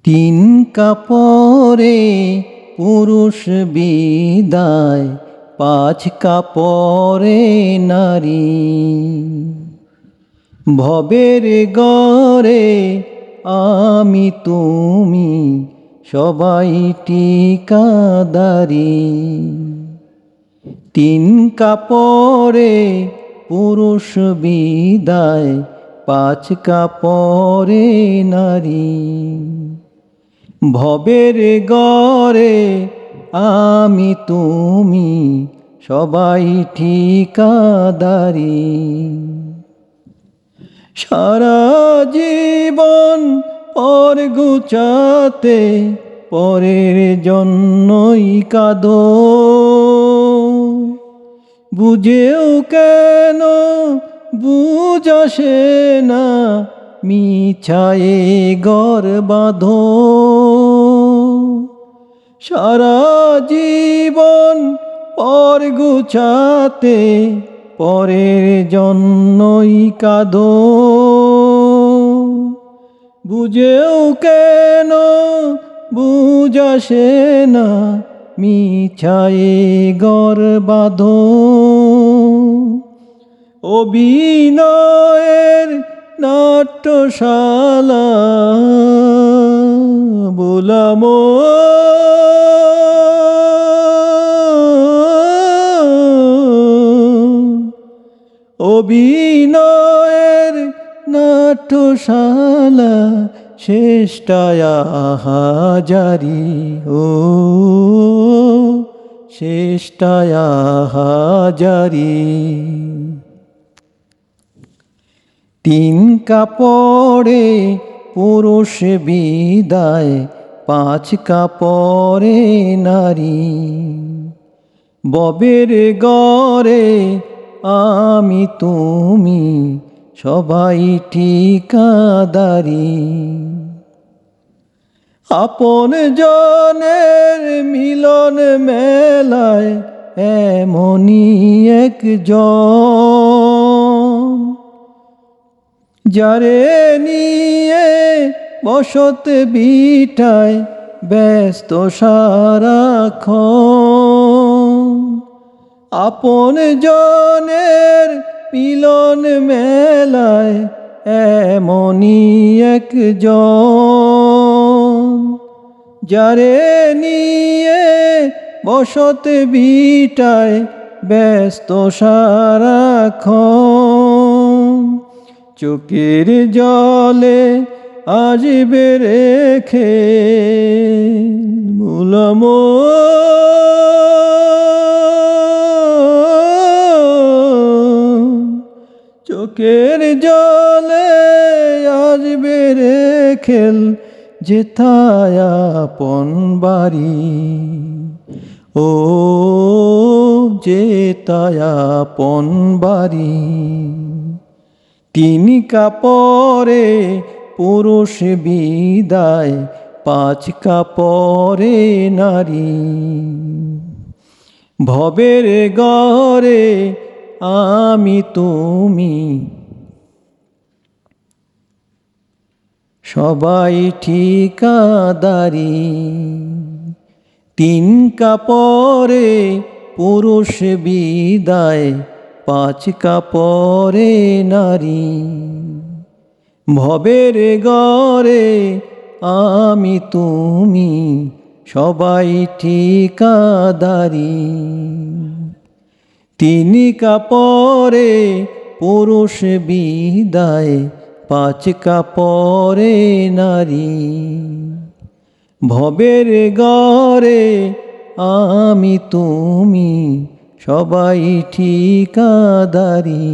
তিন কাপড়ে পুরুষ বিদায়, পাঁচ কাপড়ে নারী। ভবের গড়ে আমি তুমি সবাই ঠিকাদারি। তিন কাপড়ে পুরুষ বিদায়, পাঁচ কাপড়ে নারী। ভবের গড়ে আমি তুমি সবাই ঠিকাদারি। সারা জীবন পর গুচাতে পরের জন্যই কাঁদো। বুঝেও কেন বুঝ আসে না, মিছায়ে ঘর বাঁধো। সারা জীবন পর গুছাতে পরের জন্যই কাঁদো। বুঝেও কেন বুঝ আসে না, মিছায়ে ঘর বাঁধো। অভিনয়ের নাট্যশালা বোলামো, অভিনয়ের নাট্যশালা শেষটায় হাজারি। ও শেষটায় হাজারি। তিন কাপড়ে পুরুষ বিদায়, পাঁচ কাপড়ে নারী। ভবের গড়ে আমি তুমি সবাই ঠিকাদারি। আপন জনের মিলন মেলায় এমনই একজন, যারে নিয়ে বসত বিটায় ব্যস্ত সারাক্ষণ। আপন জনের মিলন মেলায় এমনই একজন, যারে নিয়ে বসত বিটায় ব্যস্ত সারাক্ষণ। চোখের জলে আসবে রেখে মুলামো, চোখের জলে আসবে রেখেল যেথায় আপন বাড়ি। ও যেথায় আপন বাড়ি। তিন কাপড়ে পুরুষ বিদায়, পাঁচ কাপড়ে নারী। ভবের গড়ে আমি তুমি সবাই ঠিকাদারি। তিন কাপড়ে পুরুষ বিদায়, পাঁচ কাপড়ে নারী। ভবের গড়ে আমি তুমি সবাই ঠিকাদারি। তিন কাপড়ে পুরুষ বিদায়, পাঁচ কাপড়ে নারী। ভবের গড়ে আমি তুমি সবাই ঠিকাদারি।